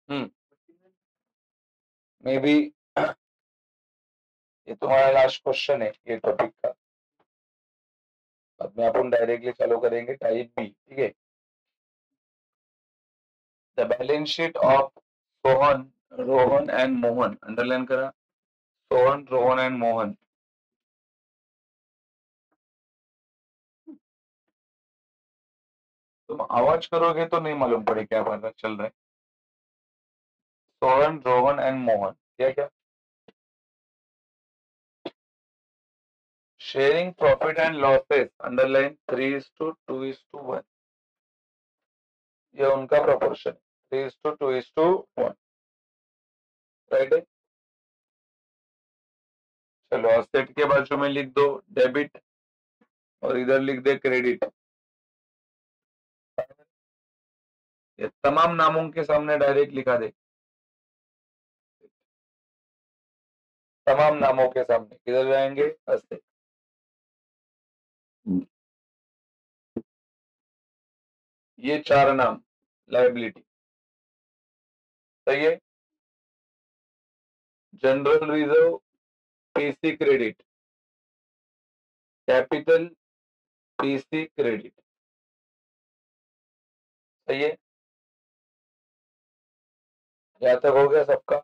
May be ये तुम्हारा last question है ये टॉपिक का। बाद में अपन डायरेक्टली चालू करेंगे टाइप बी, ठीक है। The balance sheet of Sohan, Rohan and Mohan, underline करा, सोहन, रोहन एंड मोहन। तुम आवाज करोगे तो नहीं मालूम पड़े क्या पता चल रहा है। सोहन, रोहन एंड मोहन, क्या क्या? Sharing profit and losses, underline 3:2:1। ये उनका प्रोपोर्शन 3:2:1, राइट है। चलो असेट के बाजू में लिख दो डेबिट और इधर लिख दे क्रेडिट। ये तमाम नामों के सामने डायरेक्ट लिखा दे, तमाम नामों के सामने किधर जाएंगे? असेट। ये चार नाम लायबिलिटी, सही है। General reserve, PC credit, capital, PC credit, सही है। यहाँ तक हो गया सबका।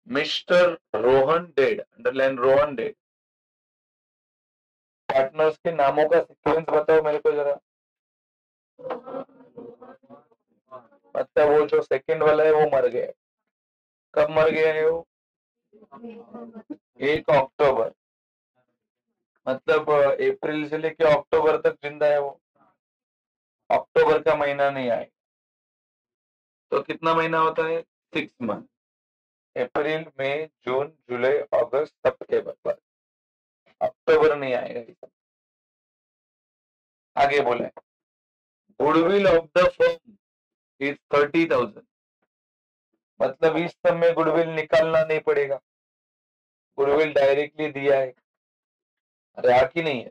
Mister Rohan dead, underline Rohan dead. Partners के नामों का सीक्वेंस बताओ मेरे को जरा। मतलब वो जो सेकंड वाला है वो मर गया, कब मर गया है वो? 1 अक्टूबर। मतलब अप्रैल से लेके अक्टूबर तक जिंदा है वो, अक्टूबर का महीना नहीं आए तो कितना महीना होता है? 6 मंथ। अप्रैल, मई, जून, जुलाई, अगस्त, सितंबर, बस अक्टूबर नहीं आएगा। आगे बोला है goodwill of the firm is 30,000। मतलब इस समय गुडविल निकालना नहीं पड़ेगा, गुडविल डायरेक्टली दिया है। अरे हाँ की नहीं है।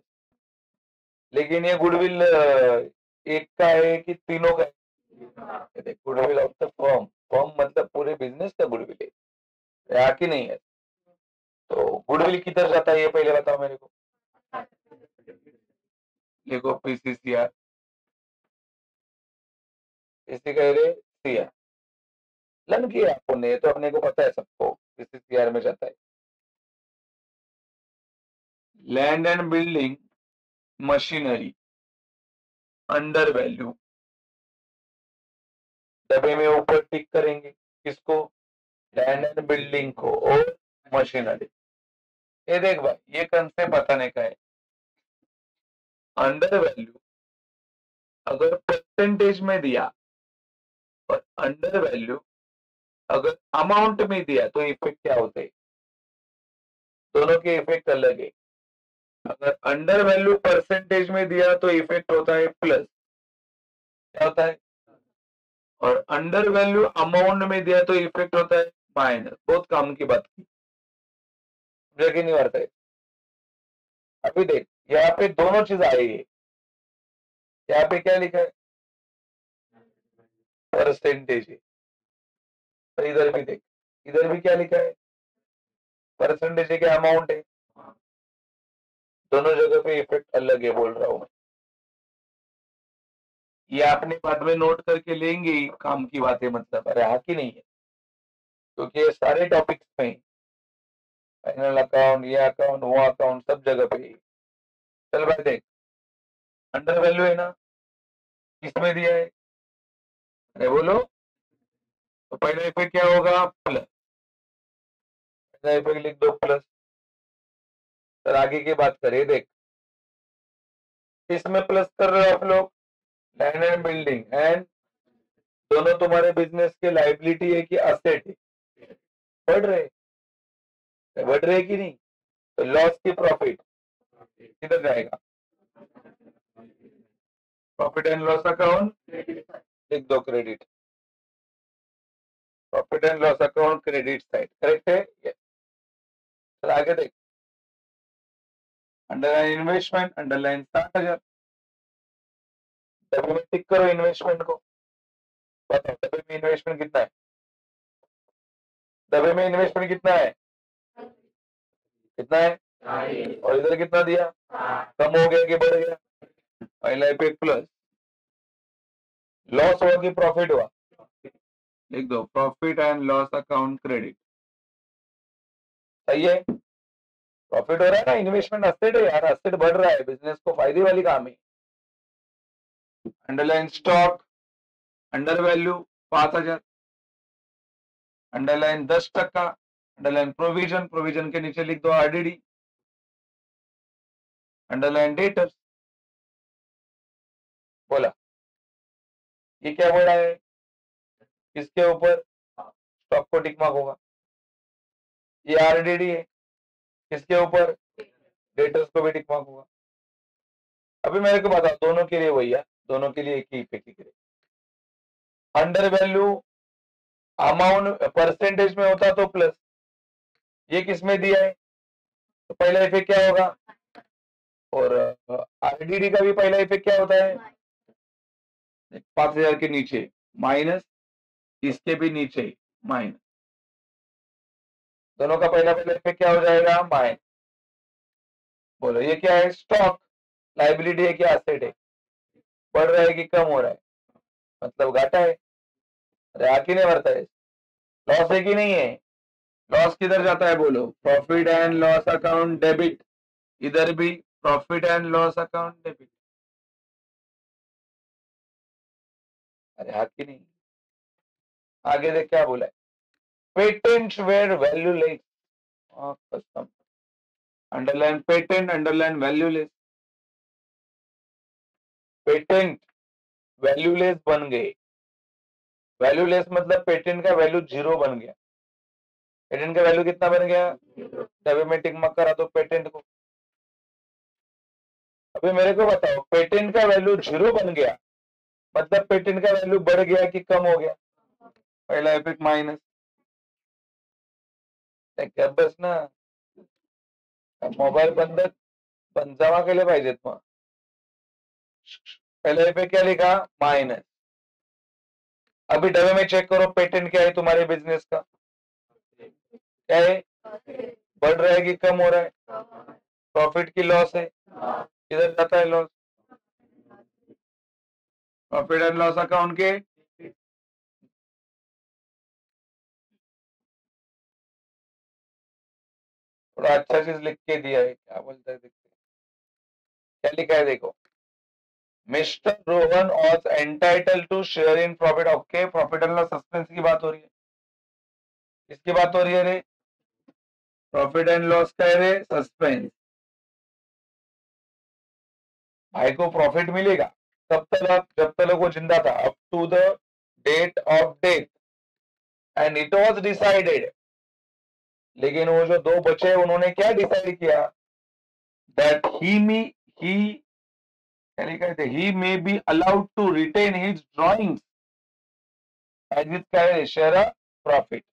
लेकिन ये गुडविल एक का है कि तीनों का है? Goodwill of the firm, firm मतलब पूरे बिजनेस का गुडविल है, हाँ की नहीं है। तो गुडविल किधर जाता है ये पहले बताओ मेरे को। देखो पीसीसीआर, इसी कह रहे सीआर लन किया आपने, ये तो अपने को पता है सबको पीसीसीआर में जाता है। Land and building machinery under value, डब्बे में ऊपर टिक करेंगे किसको? लैंड एंड बिल्डिंग को और मशीनरी। ये देख भाई ये कंसेप्ट बताने का है। अंडर वैल्यू अगर परसेंटेज में दिया और अंडर वैल्यू अगर अमाउंट में दिया तो इफेक्ट क्या होते हैं? दोनों के इफेक्ट अलग है। अगर अंडर वैल्यू परसेंटेज में दिया तो इफेक्ट होता है प्लस, क्या होता है? और अंडर वैल्यू अमाउंट में दिया तो इफेक्ट होता है माइनस। बहुत काम की बात की, मुझे नहीं आता है। अभी देख यहाँ पे दोनों चीज आई है। यहाँ पे क्या लिखा है? परसेंटेज है। और इधर भी देख, इधर भी क्या लिखा है? परसेंटेज है क्या अमाउंट है? दोनों जगह पे इफेक्ट अलग है बोल रहा हूँ मैं। ये आपने बाद में नोट करके लेंगे ही, काम की बात है मतलब। अरे हाँ की नहीं है, क्योंकि ये सारे टॉपिक्स में फाइनल अकाउंट, ये अकाउंट, वो अकाउंट, सब जगह पे ही। चल भाई देख, अंडर वैल्यू है ना, किसमें दिया है? अरे बोलो। तो पहला इफेक्ट क्या होगा? प्लस। पहला इफेक्ट लिख दो प्लस। सर आगे की बात करें देख, इसमें प्लस कर रहे हो आप लोग, लैंड एंड बिल्डिंग एंड दोनों तुम्हारे बिजनेस के लाइबिलिटी है कि असेट है? बढ़ रहे, बढ़ रहे कि नहीं? तो लॉस की प्रॉफिट किधर जाएगा? प्रॉफिट एंड लॉस अकाउंट लिख दो credit. Profit profit and loss account credit side, correct है। तो आगे देख, अंडरलाइन इन्वेस्टमेंट, अंडरलाइन 60,000, डब्बे में टिक करो इन्वेस्टमेंट को, बताओ डब्बे में इन्वेस्टमेंट कितना है, डब्बे में इन्वेस्टमेंट कितना है, कितना है, और इधर कितना दिया, कम हो गया कि बढ़ गया, पहला इफेक्ट प्लस, लॉस हुआ कि प्रॉफिट हुआ, लिख दो profit and loss account credit, सही है, प्रॉफिट हो रहा है ना, इन्वेस्टमेंट असेट है यार, असेट बढ़ रहा है, बिजनेस को फायदे वाली काम है। Underline stock, under value 5,000, underline 10%, underline provision, provision के नीचे लिख दो आरडीडी, अंडरलाइन डेटर्स, बोला ये क्या बोला है, किसके ऊपर, स्टॉक को टिक मार्क होगा, ये आरडीडी है, किसके ऊपर, डेटर्स को भी टिक मार्क होगा। अभी मेरे को बताओ, दोनों के लिए वही है, दोनों के लिए एक ही इफेक्ट करेगा। अंडर वैल्यू अमाउंट परसेंटेज में होता तो प्लस, ये किस में दिया है, तो पहला इफेक्ट क्या होगा, और आरडीडी का भी पहला इफेक्ट क्या होता है, 5,000 के नीचे माइनस, इसके भी नीचे माइनस, दोनों का पहला पहला इफेक्ट क्या हो जाएगा, माइनस। बोलो ये क्या है, स्टॉक, लाइबिलिटी है क्या एसेट है, बढ़ रहा है कि कम हो रहा है, मतलब घाटा है, अरे आके नहीं बढ़ता है, लॉस है कि नहीं है, लॉस किधर जाता है, बोलो profit and loss account debit, इधर भी profit and loss account debit, अरे हाथ की नहीं, आगे देख क्या बोला है, patent were valueless, custom, underline patent, underline valueless, patent valueless बन गए, वैल्यूलेस मतलब पेटेंट का वैल्यू 0 बन गया, पेटेंट का वैल्यू कितना बन गया, डब्बे में टिक मार्क करा तो पेटेंट को। अभी मेरे को बताओ, पेटेंट का वैल्यू 0 बन गया मतलब पेटेंट का वैल्यू बढ़ गया कि कम हो गया, पहला इफेक्ट माइनस, बस ना, मोबाईल बंद जमा केले पाहिजेत मग, पहले इफेक्ट क्या लिखा, माइनस। अभी डब्बे में चेक करो पेटेंट क्या है तुम्हारे बिजनेस का, क्या है, बढ़ रहा है कि कम हो रहा है, प्रॉफिट की लॉस है, किधर जाता है loss, profit and loss account के, थोड़ा अच्छा चीज लिख के दिया है, क्या बोलता है देखते, क्या लिखा है देखो, mister Rohan was entitle to share in profit, okay, profit and loss suspense की बात हो रही है, किसकी बात हो रही है रे, प्रॉफिट एंड लॉस का है रे, सस्पेंस, भाई को प्रॉफिट मिलेगा तब तक जब तक वो जिंदा था, up to the date of death, and it was decided, लेकिन वो जो दो बचे उन्होंने क्या डिसाइड किया, that he may be allowed to retain his drawings as his share of profit,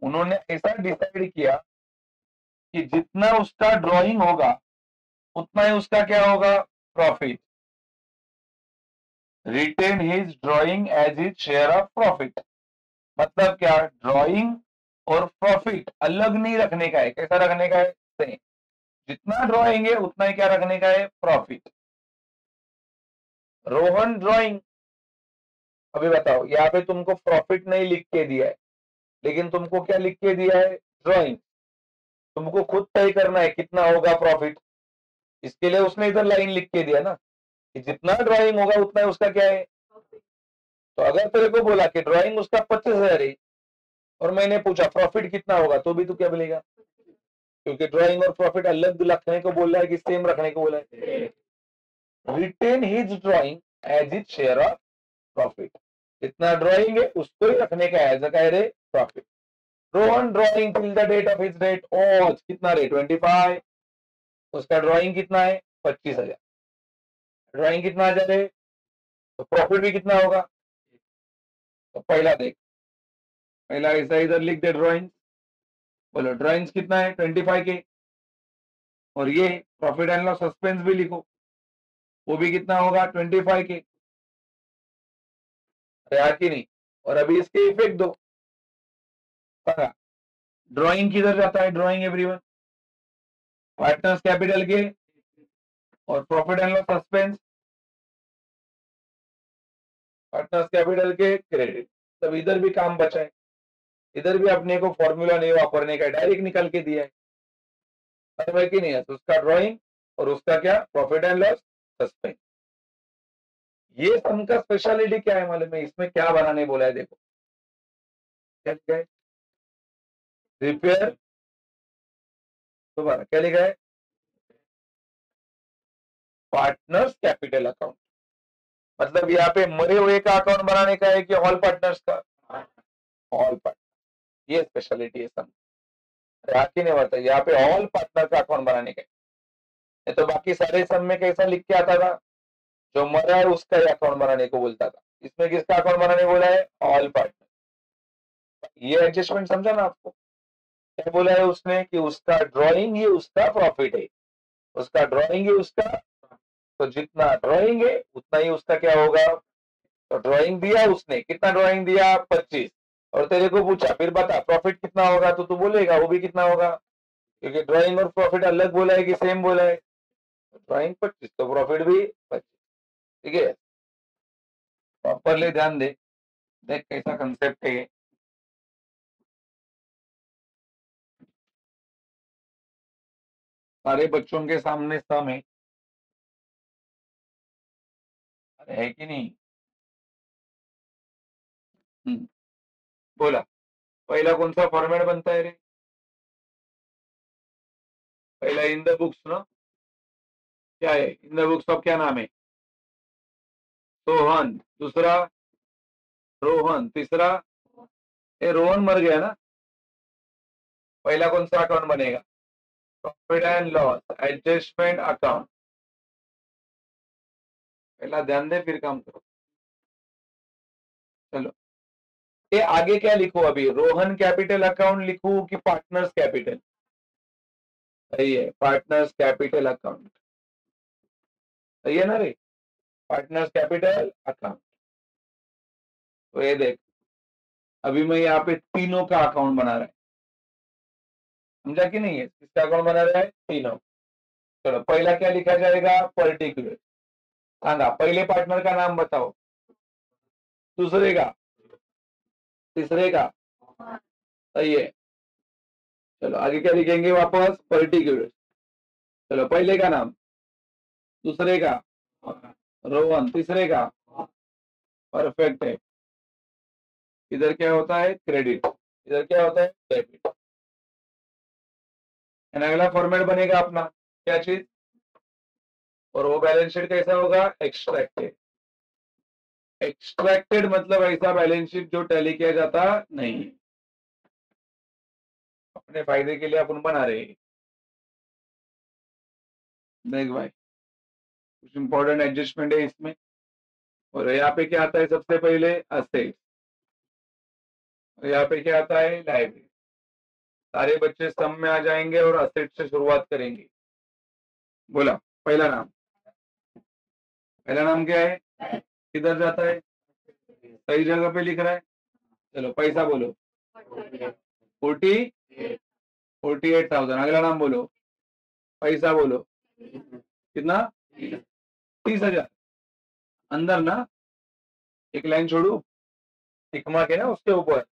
उन्होंने ऐसा डिसाइड किया कि जितना उसका ड्राइंग होगा उतना ही उसका क्या होगा, profit, retain his drawing as his share of profit, मतलब क्या, ड्राइंग और प्रॉफिट अलग नहीं रखने का है, कैसा रखने का है, सेम, जितना ड्राइंग है उतना ही क्या रखने का है, प्रॉफिट। रोहन ड्राइंग, अभी बताओ यहाँ पे तुमको प्रॉफिट नहीं लिख के दिया है, लेकिन तुमको क्या लिख के दिया है, ड्राइंग, तुमको खुद तय करना है कितना होगा प्रॉफिट, इसके लिए उसने इधर लाइन लिख के दिया ना कि जितना ड्राइंग होगा उतना ही उसका क्या है, तो अगर तेरे को बोला कि ड्राइंग उसका 25,000 है और मैंने पूछा प्रॉफिट कितना होगा, तो भी तू क्या बोलेगा, क्योंकि ड्राइंग और प्रॉफिट अलग रखने को बोल रहा है कि सेम रखने को बोला है, retain his drawing as is share of profit, जितना ड्राइंग है उसको ही रखने का as a profit. Rohan drawing till the date of his date, oh कितना रे, 25, उसका ड्राइंग कितना है, 25,000, ड्राइंग कितना आ जाए, तो प्रॉफिट भी कितना होगा, तो पहला देख, पहला ऐसा इधर लिख दे ड्राइंग, बोलो ड्राइंग्स कितना है 25 के, और ये प्रॉफिट एंड लॉस सस्पेंस भी लिखो, वो भी कितना होगा 25 के, याद की नहीं। और अभी इसके इफेक्ट दो, ड्राइंग किधर जाता है, ड्राइंग एवरीवन पार्टनर्स कैपिटल के और profit and loss suspense partners capital के क्रेडिट, तब इधर भी काम बचा है, इधर भी अपने को फॉर्मूला नहीं वापरने का, डायरेक्ट निकल के दिया है कि नहीं है, तो उसका ड्राइंग और उसका क्या प्रॉफिट एंड लॉस सस्पेंस। ये सम का स्पेशलिटी क्या है मालूम है, इसमें क्या बनाने बोला है, देखो क्या लिखा है, रिपेयर, दोबारा क्या लिखा है, पार्टनर्स कैपिटल अकाउंट, मतलब यहाँ पे मरे हुए का अकाउंट बनाने का है कि ऑल पार्टनर्स का, ऑल पार्टनर, ये स्पेशलिटी है सम, आगे नहीं बढ़ता, यहाँ पे ऑल पार्टनर का अकाउंट बनाने का है, तो बाकी सारे सम में कैसा लिख के आता था, जो मरा है उसका ही अकाउंट बनाने को बोलता था, इसमें किसका अकाउंट बनाने बोला है, ऑल पार्टनर। ये एडजस्टमेंट समझा ना आपको, क्या बोला है उसने कि उसका ड्रॉइंग ही उसका प्रॉफिट है, उसका ड्रॉइंग ही उसका, तो जितना ड्रॉइंग है उतना ही उसका क्या होगा, तो ड्रॉइंग दिया उसने, कितना ड्रॉइंग दिया 25, और तेरे को पूछा फिर बता प्रॉफिट कितना होगा, तो तू बोलेगा वो भी कितना होगा, क्योंकि ड्रॉइंग और प्रॉफिट अलग बोला है कि सेम बोला है, ड्रॉइंग 25 तो प्रॉफिट भी 25, ठीक है, प्रॉपरली ध्यान दे, देख कैसा कंसेप्ट है, सारे बच्चों के सामने सम है, है कि नहीं, बोला पहला कौन सा फॉर्मेट बनता है रे, पहला इन द बुक्स ना, क्या है इन द बुक्स का क्या नाम है, सोहन, दूसरा रोहन, तीसरा ये रोहन मर गया ना, पहला कौन सा अकाउंट बनेगा, profit and loss adjustment account, पहला ध्यान दे फिर काम करो, चलो ये आगे क्या लिखो, अभी रोहन कैपिटल अकाउंट लिखूं कि पार्टनर्स कैपिटल, सही है पार्टनर्स कैपिटल अकाउंट, सही है ना रे, पार्टनर्स कैपिटल अकाउंट, तो ये देख अभी मैं यहाँ पे तीनों का अकाउंट बना रहा है, समझा कि नहीं है, किसका अकाउंट बना रहा है, तीनों, चलो पहला क्या लिखा जाएगा, पर्टिकुलर, सांगा पहले पार्टनर का नाम बताओ, दूसरे का, तीसरे का, सही है, चलो आगे क्या लिखेंगे वापस, पर्टिकुलर, चलो पहले का नाम, दूसरे का रोहन, तीसरे का, परफेक्ट है, इधर क्या होता है क्रेडिट, इधर क्या होता है डेबिट, अगला फॉर्मेट बनेगा अपना क्या चीज, और वो बैलेंस शीट कैसा होगा, एक्सट्रैक्टेड, एक्सट्रैक्टेड मतलब ऐसा बैलेंस शीट जो टैली किया जाता नहीं, अपने फायदे के लिए अपन बना रहे हैं, देख भाई कुछ इंपॉर्टेंट एडजस्टमेंट है इसमें, और यहाँ पे क्या आता है सबसे पहले असेट, यहाँ पे क्या आता है लाइब्रेरी, सारे बच्चे सम में आ जाएंगे और असेट से शुरुआत करेंगे, बोला पहला नाम, पहला नाम क्या है, किधर जाता है, सही जगह पे लिख रहा है, चलो पैसा बोलो 48,000, अगला नाम बोलो, पैसा बोलो कितना 30,000, अंदर ना, एक लाइन छोड़ू, टिक मार्क है ना उसके ऊपर,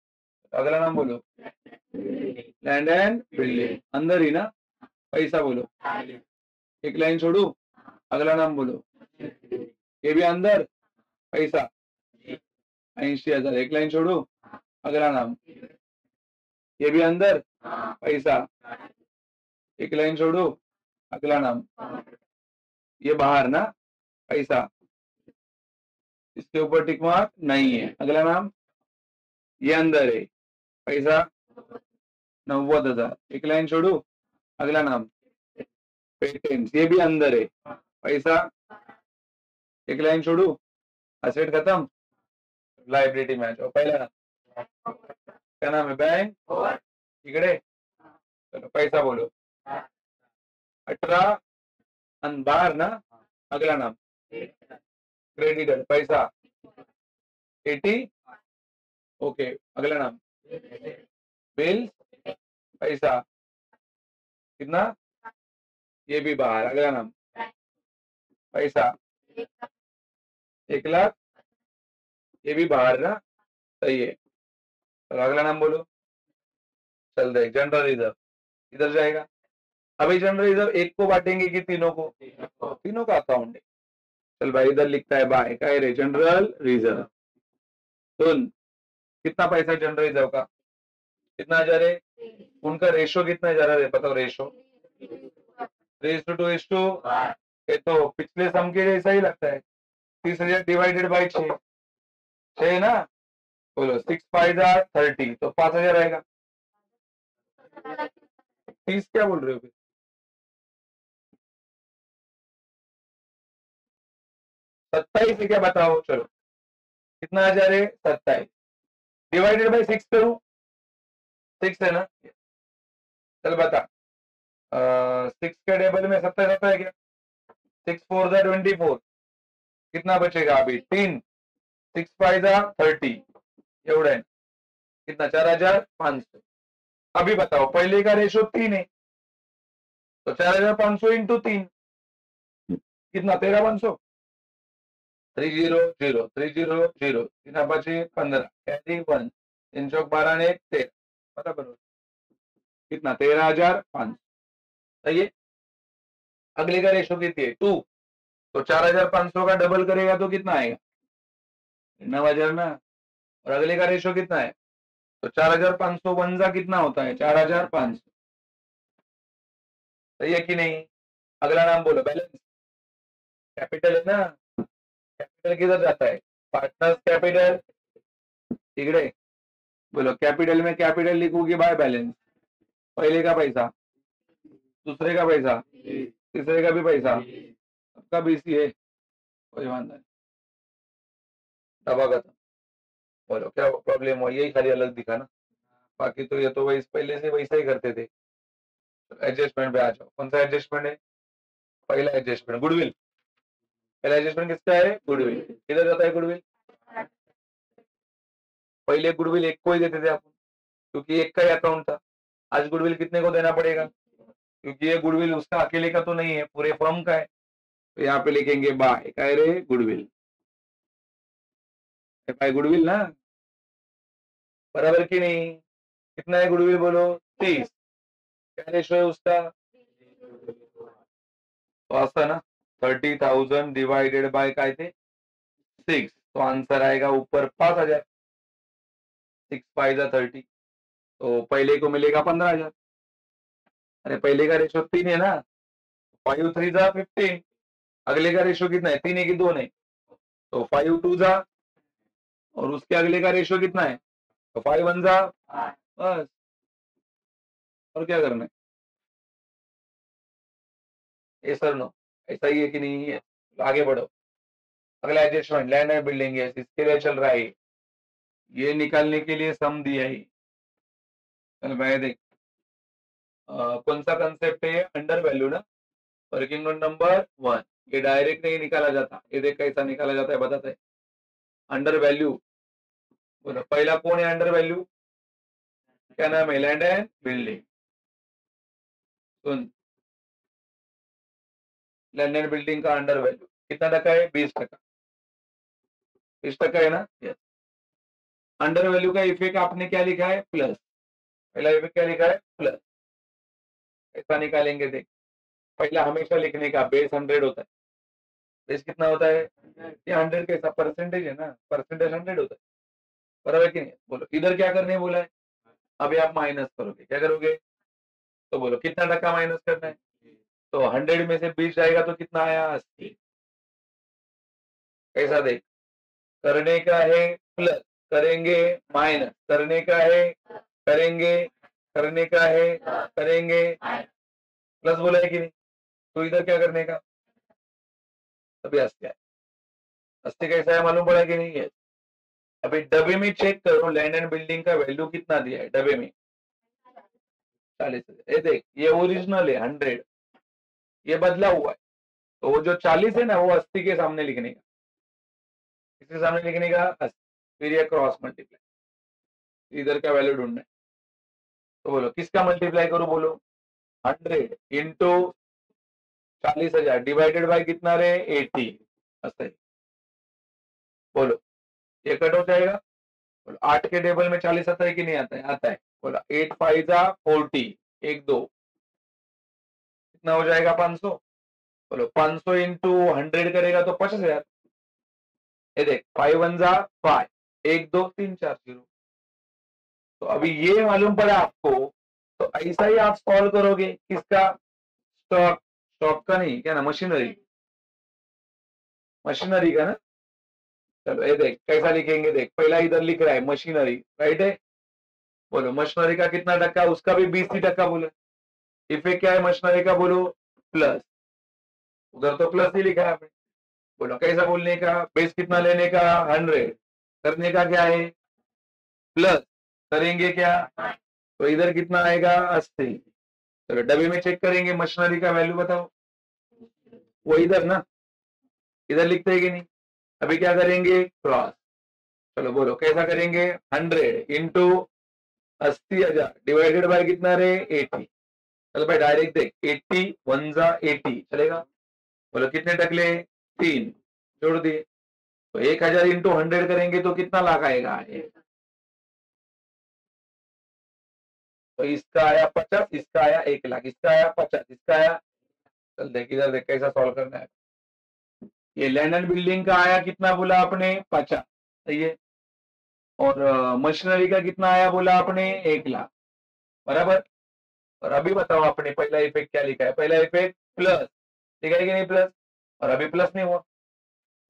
अगला नाम बोलो लैंड एंड बिल्डिंग, अंदर ही ना, पैसा बोलो, एक लाइन छोड़ू, अगला नाम बोलो, ये भी अंदर, पैसा 80,000, एक लाइन छोड़ू, अगला नाम, ये भी अंदर, पैसा, एक लाइन छोड़ू, अगला नाम, ये बाहर ना, पैसा, इसके ऊपर टिक मार्क नहीं है, अगला नाम, ये अंदर है, पैसा 90,000, एक लाइन छोड़ू, अगला नाम, पेटेंट्स, ये भी अंदर है, पैसा, एक लाइन छोड़ू, असेट खत्म, लाइबिलिटी में आ जाओ, पहला नाम क्या नाम है? बैंक इकडे. चलो पैसा बोलो. 18 आणि बाहर ना. अगला नाम क्रेडिटर पैसा 80. ओके अगला नाम बिल पैसा कितना. ये भी बाहर. अगला नाम पैसा 1 लाख. ये भी बाहर ना. सही है. चलो अगला नाम बोलो. चल देख जनरल रिजर्व इधर जाएगा. अभी जनरल रिजर्व एक को बांटेंगे कि तीनों को. तीनों का अकाउंट है. चल भाई इधर लिखता है बाय का रे जनरल रिजर्व. सुन कितना पैसा जनरल रिजर्व का. कितना जा रहे. उनका रेशो कितना जा रहा है बताओ. रेशो 3:2 ये तो पिछले सम के जैसा ही लगता है. 30,000 डिवाइडेड बाई 6 है ना. बोलो 6 5 30 तो 5,000 आएगा. 30 क्या बोल रहे हो. 27 है क्या बताओ. चलो कितना आ जा रहे. 27 डिवाइडेड बाई 6 करूं. 6 है ना. चल बता. 6 के टेबल में 27 आता है क्या. 6 4 24 कितना बचेगा अभी 3. 6 5 30 एवढा है. कितना 4,500. अभी बताओ पहले का रेशो 3 है तो 4,500 इंटू 3 कितना 13,500. 300 300 कितना बचे 15 कैरी 1 3 चौक 12 ने 13 बराबर कितना 13,500. सही है. अगले का रेशो कितनी है 2 तो 4,500 का डबल करेगा तो कितना आएगा 9,000 ना. और अगले का रेशो कितना है तो 4,500 वंजा कितना होता है 4,500. सही है कि नहीं. अगला नाम बोलो. बैलेंस कैपिटल है ना. कैपिटल किधर जाता है. पार्टनर्स कैपिटल इकडे. बोलो कैपिटल में कैपिटल लिखोगे बाय बैलेंस. पहले का पैसा दूसरे का पैसा तीसरे का भी पैसा सबका बीसी है. कोई वांधा नहीं. दबा खत्म. बोलो क्या प्रॉब्लम हो. यही खाली अलग दिखा ना. बाकी तो ये तो वही पहले से वैसा ही करते थे. एडजस्टमेंट पे आ जाओ. कौन सा एडजस्टमेंट है. पहला एडजस्टमेंट गुडविल. पहला एडजस्टमेंट किसका है गुडविल. किधर जाता है गुडविल. पहले गुडविल एक को ही देते थे अपन क्योंकि एक का ही अकाउंट था. आज गुडविल कितने को देना पड़ेगा क्योंकि ये गुडविल उसका अकेले का तो नहीं है पूरे फर्म का है. तो यहाँ पे लिखेंगे बाय का रे गुडविल. बाय गुडविल ना. बराबर की नहीं. कितना है गुडविल बोलो 30. क्या रेशो है उसका तो असं ना 30,000 डिवाइडेड बाय काय थे 6 तो आंसर आएगा ऊपर 5,000. 6 5 30 तो पहले को मिलेगा 15,000. अरे पहले का रेशो 3 है ना. 5 3 15. अगले का रेशो कितना है 3 है कि 2 है तो 5 2 और उसके अगले का रेशो कितना है तो 5 1 बस. और क्या करना है. ये सर नो ऐसा ही है कि नहीं है. आगे बढ़ो. अगला एडजस्टमेंट लैंड एंड बिल्डिंग है इसके लिए चल रहा है. ये निकालने के लिए सम दिया है. चल भाई देख कौन सा कंसेप्ट है अंडर वैल्यू ना. वर्किंग नोट नंबर 1 ये डायरेक्ट नहीं निकाला जाता. ये देख कैसा निकाला जाता है बताते हैं. अंडर वैल्यू बोलो पहला कौन है अंडर वैल्यू. क्या नाम है land and building. Soon land and building का अंडर वैल्यू कितना टका है 20%. 20% है ना. यस. अंडर वैल्यू का इफेक्ट आपने क्या लिखा है प्लस. पहला इफेक्ट क्या लिखा है प्लस. ऐसा निकालेंगे देख. पहला हमेशा लिखने का बेस 100 होता है. बेस कितना होता है ये 100 कैसा परसेंटेज है ना. परसेंटेज 100 होता है. बराबर कि नहीं. बोलो इधर क्या करने बोला है. अभी आप माइनस करोगे क्या करोगे तो बोलो कितना टका माइनस करना है तो 100 में से 20 जाएगा तो कितना आया 80. कैसा देख करने का है प्लस करेंगे माइनस करने का है करेंगे करने का है करेंगे प्लस बोला है कि नहीं. तो इधर क्या करने का अभी 80 है. 80 कैसा है मालूम पड़ा कि नहीं है. अभी डब्बे में चेक करो लैंड एंड बिल्डिंग का वैल्यू कितना दिया है डब्बे में 40,000। ये देख ये ओरिजिनल है 100, ये बदला हुआ है तो वो जो 40 है ना वो 80 के सामने लिखने का, किसके सामने लिखने का 80, फिर ये क्रॉस मल्टीप्लाई इधर का वैल्यू ढूंढना है। तो बोलो किसका मल्टीप्लाई करो, बोलो 100 इंटू 40,000 डिवाइडेड बाय कितना रे 80, ऐसा ही बोलो ये कट हो जाएगा। बोलो 8 के टेबल में 40 आता है कि नहीं आता है, आता है। बोलो 8 5 जा 40, 1 2 कितना हो जाएगा 500। बोलो 500 इंटू 100 करेगा तो 50,000। ये देख 5 1 जा 5, 1 2 3 4 0। तो अभी ये मालूम पड़ा आपको, तो ऐसा ही आप सॉल्व करोगे किसका, स्टॉक, स्टॉक का नहीं क्या ना, मशीनरी, मशीनरी का ना। चलो ये देख कैसा लिखेंगे, देख पहला इधर लिख रहा है मशीनरी, राइट है। बोलो मशीनरी का कितना टक्का, उसका भी 20% बोलो। इफेक्ट क्या है मशीनरी का, बोलो प्लस, उधर तो प्लस ही लिखा है आपने। बोलो कैसा बोलने का, बेस कितना लेने का 100, करने का क्या है प्लस, करेंगे क्या, तो इधर कितना आएगा 80। चलो डब्बे में चेक करेंगे मशीनरी का वैल्यू बताओ, वो इधर ना, इधर लिखते हैं कि नहीं। अभी क्या करेंगे क्रॉस, चलो बोलो कैसा करेंगे 100 इंटू 80,000 डिवाइडेड बाय कितना रे 80। चलो भाई डायरेक्ट देख 80 1 जा 80 चलेगा। बोलो कितने टकले 3, जोड़ दिए। तो 1000 इंटू 100 करेंगे तो कितना लाख आएगा, तो इसका आया 50, इसका आया 1 लाख, इसका आया 50, इसका आया, चल देख इधर देख कैसा सॉल्व करना है। ये लैंड एंड बिल्डिंग का आया कितना बोला आपने 50, सही है। और मशीनरी का कितना आया बोला आपने 1 लाख, बराबर। और अभी बताओ आपने पहला इफेक्ट क्या लिखा है, पहला इफेक्ट प्लस लिखा है कि नहीं प्लस, और अभी प्लस नहीं हुआ,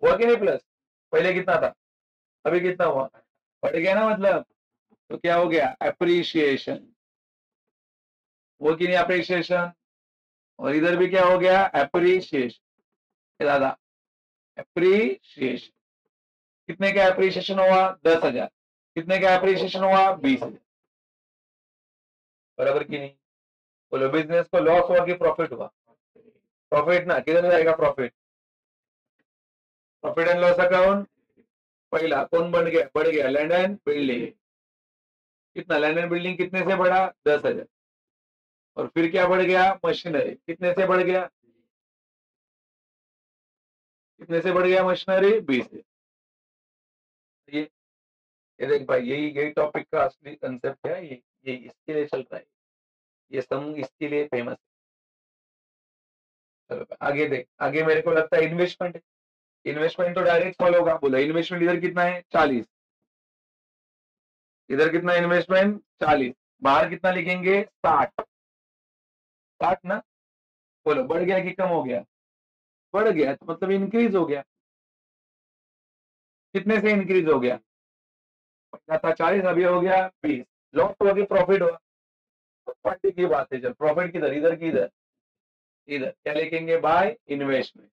हुआ कि नहीं प्लस, पहले कितना था अभी कितना हुआ, बढ़ गया ना मतलब, तो क्या हो गया एप्रिसिएशन, वो कि नहीं अप्रिसिएशन। और इधर भी क्या हो गया एप्रिसिएशन, दादा एप्रिसिएशन, कितने का एप्रिसिएशन हुआ 10,000, कितने का एप्रिसिएशन हुआ 20,000, बराबर की नहीं। बोलो बिजनेस को लॉस हुआ कि प्रॉफिट हुआ, प्रॉफिट ना, किधर जाएगा profit, profit and loss account, पहला कौन बढ़ गया लैंड एंड बिल्डिंग, कितना लैंड एंड बिल्डिंग कितने से बढ़ा 10,000, और फिर क्या बढ़ गया मशीनरी, कितने से बढ़ गया, कितने से बढ़ गया मशीनरी 20 से। ये देख भाई यही यही टॉपिक का असली कंसेप्ट है, ये इसके लिए चल रहा है, ये सम इसके लिए फेमस है। चलो आगे देख, आगे मेरे को लगता है इन्वेस्टमेंट, इन्वेस्टमेंट तो डायरेक्ट फॉलो होगा। बोला इन्वेस्टमेंट इधर कितना है 40, इधर कितना इन्वेस्टमेंट 40, बाहर कितना लिखेंगे 60, 60 ना। बोलो बढ़ गया कि कम हो गया, बढ़ गया तो मतलब इंक्रीज हो गया, कितने से इंक्रीज हो गया, पहला था 40 अभी हो गया 20, लॉस हुआ कि प्रॉफिट हुआ, तो प्रॉफिट की बात है। जब प्रॉफिट किधर, इधर की इधर, इधर क्या लिखेंगे बाय इन्वेस्टमेंट।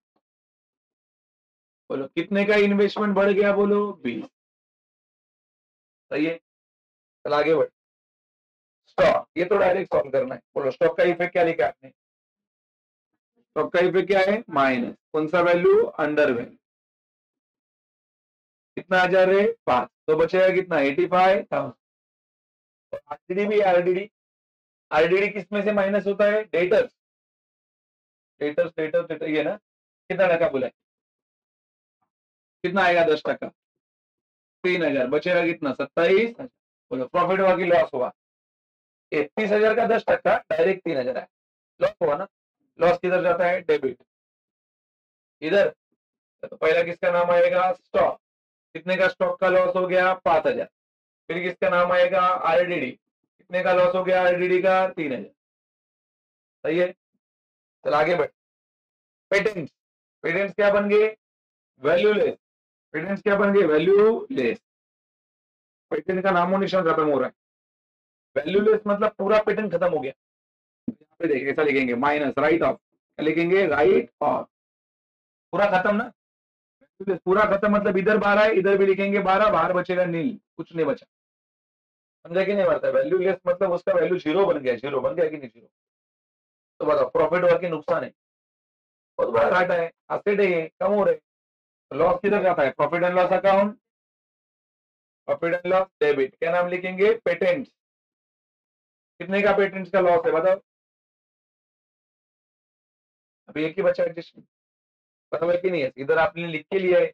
बोलो कितने का इन्वेस्टमेंट बढ़ गया, बोलो 20, सही है। चल आगे बढ़, स्टॉक, ये तो डायरेक्ट सॉल्व करना है। बोलो स्टॉक का इफेक्ट क्या लिखा आपने, स्टॉक का इफेक्ट क्या है माइनस, कौन सा वैल्यू अंडर वैल्यू, कितना 1000 है 5, तो बचेगा कितना 85,000। आरडीडी भी आरडीडी, आरडीडी किस में से माइनस होता है डेटर्स, डेटर्स डेटर्स डेटर, ये ना कितना टका बोला है, कितना आएगा 10%, 3,000, बचेगा कितना 27,000। बोलो प्रॉफिट हुआ कि लॉस हुआ, 31,000 का 10% डायरेक्ट 3,000 है, लॉस हुआ ना। लॉस किधर जाता है डेबिट, इधर। तो पहला किसका नाम आएगा स्टॉक, कितने का स्टॉक का लॉस हो गया 5,000, फिर किसका नाम आएगा आरडीडी, कितने का लॉस हो गया आरडीडी का 3,000, सही है। चल आगे बढ़, पेटेंट्स, पेटेंट्स क्या बन गए वैल्यूलेस, पेटेंट्स क्या बन गए वैल्यूलेस, पेटेंट का नामो निशान खत्म हो रहा है, वैल्यूलेस मतलब पूरा पेटेंट खत्म हो गया। यहाँ पे देख ऐसा लिखेंगे माइनस राइट ऑफ, क्या लिखेंगे राइट ऑफ, पूरा खत्म ना, पूरा खत्म मतलब इधर 12 है, इधर भी लिखेंगे 12, बाहर बचेगा नील, कुछ नहीं बचा। समझा कि नहीं बता? वैल्यू लेस मतलब उसका वैल्यू जीरो बन गया, जीरो बन गया कि नहीं जीरो? तो बताओ प्रॉफिट हुआ कि नुकसान है? बहुत बड़ा घाटा है, एसेट है ये, कम हो रहे। लॉस किधर जाता है? Profit and loss account, profit and loss debit, क्या नाम लिखेंगे? पेटेंट्स। कितने का पेटेंट्स का लॉस है बताओ? अभी एक ही बचा एडजस्टमेंट, पता है कि नहीं है? इधर आपने लिख के लिया है,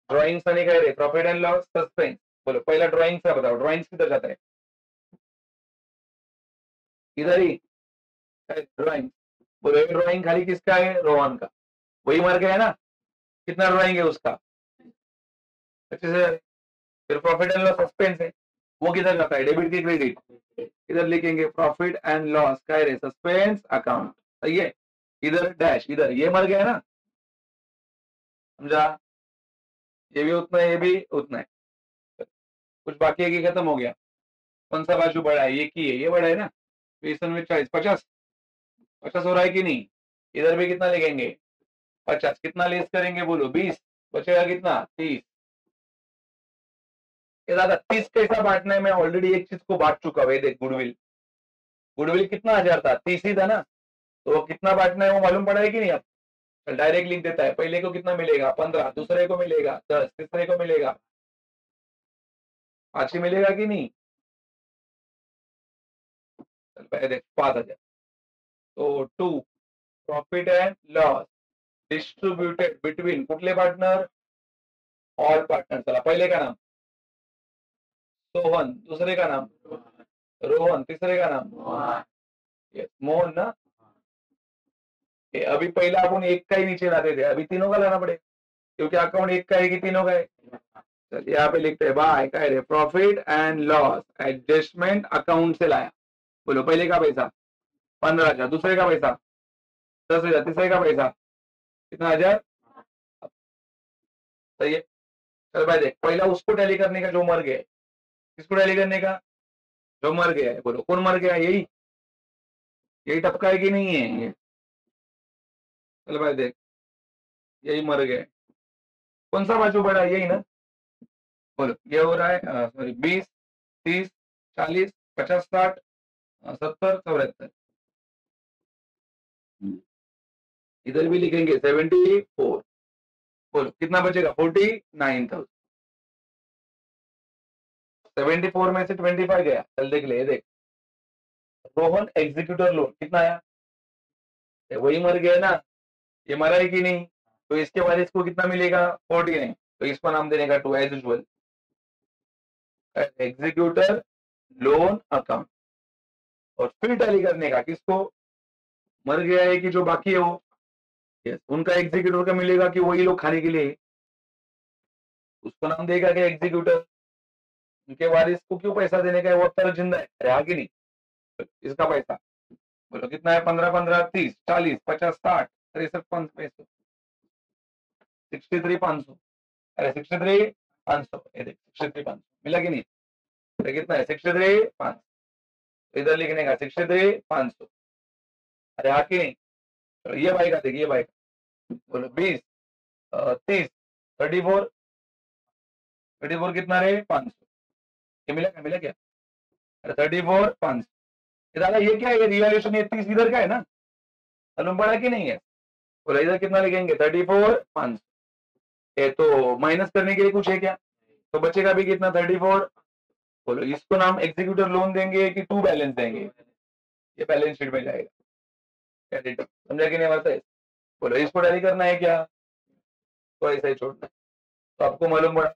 ड्राइंग्स नहीं कह रहे, प्रॉफिट एंड लॉस सस्पेंस। बोलो पहला ड्राइंग्स का बताओ, ड्राइंग्स किधर जाता है? इधर ही ड्राइंग। बोलो ये ड्राइंग खाली किसका है? रोहन का। वही मर गया है ना? कितना ड्राइंग है उसका? 25,000। फिर प्रॉफिट एंड लॉस सस्पेंस है, वो किधर जाता है? डेबिट की क्रेडिट? इधर लिखेंगे प्रॉफिट एंड लॉस का है सस्पेंस अकाउंट, सही है। इधर डैश, इधर ये मर गया है ना? समझा? ये भी उतना है, ये भी उतना है, कुछ बाकी है कि खत्म हो गया? कौन सा बाजू बड़ा है? ये की है, ये बड़ा है ना? 20 में 40, 50, 50 हो रहा है कि नहीं? इधर भी कितना लिखेंगे? 50। कितना लेस करेंगे बोलो? 20, बचेगा कितना? 30। ये दादा 30 कैसा बांटना है? मैं ऑलरेडी एक चीज को बांट चुका हूँ, देख गुडविल। गुडविल कितना 1000 था? 30 ही था ना? तो कितना बांटना है वो मालूम पड़ा है कि नहीं? आप डायरेक्ट लिख देता है, पहले को कितना मिलेगा? 15, दूसरे को मिलेगा 10, तीसरे को मिलेगा 5 ही मिलेगा कि नहीं? चल पहले देख 5000। तो 2 profit and loss distributed between कुठले पार्टनर? All partner. चला पहले का नाम सोहन, दूसरे का नाम रोहन, तीसरे का नाम मोहन ना? अभी पहला अपन एक का ही नीचे लाते थे, अभी तीनों का लाना पड़ेगा, क्योंकि अकाउंट एक का है कि तीनों का है। चलिए यहाँ पे लिखते हैं बाय कह रहे profit and loss adjustment account से लाया। बोलो पहले का पैसा 15,000, दूसरे का पैसा 10,000, तीसरे का पैसा कितना? 1000। सही है। चल भाई देख, पहला उसको टैली करने का जो मर गया है, किसको टैली करने का? जो मर गया है। बोलो कौन मर गया? यही, यही टपका है कि नहीं है ये? चल भाई देख, यही मर गया है। कौन सा बाजू बड़ा है? यही ना? बोलो ये हो रहा है सॉरी 20, 30, 40, 50, 60, 70, 74। इधर भी लिखेंगे 74। बोलो कितना बचेगा? 49,000। 74 में से 25 गया। चल देख ले, ये देख रोहन एग्जीक्यूटर लोन कितना आया? वही मर गया ना? ये मरा है कि नहीं? तो इसके बाद इसको कितना मिलेगा? 49। तो इसको नाम देने का 2 as usual executor loan account. और फिर टैली करने का किसको? मर गया है कि जो बाकी है वो? यस, उनका एग्जीक्यूटर का मिलेगा कि वही लोग खाने के लिए? उसको नाम देगा कि एग्जीक्यूटर। उनके वारिस को क्यों पैसा देने का है? वो अब तक जिंदा है, हाँ कि नहीं? इसका पैसा बोलो कितना है? 15, 15, 30, 40, 50, 60, 63, 500, 63,500। अरे 63,500, ये देख 63,500 मिला कि नहीं? तो कितना है? 63,500। इधर लिखने का 63,500। अरे हाँ कि नहीं? तो ये भाई का देख, ये भाई का बोलो 20, 30, 34, 34 कितना रे? 500। ये मिला क्या? मिला क्या? अरे 34,500। दादा ये क्या है? ये रिवैल्यूएशन, ये 30 इधर का है ना? मालूम पड़ा कि नहीं है? बोला इधर कितना लिखेंगे? 34,500। ये तो माइनस करने के लिए कुछ है क्या? तो बचेगा भी कितना? 34। बोलो इसको नाम एग्जीक्यूटर लोन देंगे कि टू बैलेंस देंगे? ये बैलेंस शीट में जाएगा। समझा कि नहीं? मतलब बोलो इसको टैली करना है क्या? तो ऐसा ही छोड़ना है। तो आपको मालूम पड़ा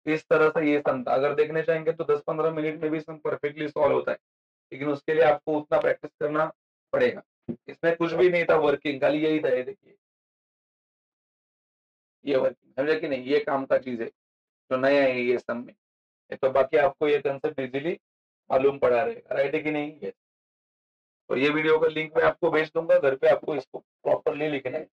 इस तरह से ये सम था। अगर देखने चाहेंगे तो 10-15 मिनट में भी सम परफेक्टली सॉल्व होता है, लेकिन उसके लिए आपको उतना प्रैक्टिस करना पड़ेगा। इसमें कुछ भी नहीं था वर्किंग, खाली यही था। ये देखिए ये वर्किंग, समझा कि नहीं? ये काम का चीज है जो नया है ये सम में। तो बाकी आपको ये कंसेप्ट इजीली मालूम पड़ा रहेगा, राइट है कि नहीं? ये तो ये वीडियो का लिंक मैं आपको भेज दूंगा, घर पे आपको इसको प्रॉपरली लिखना है।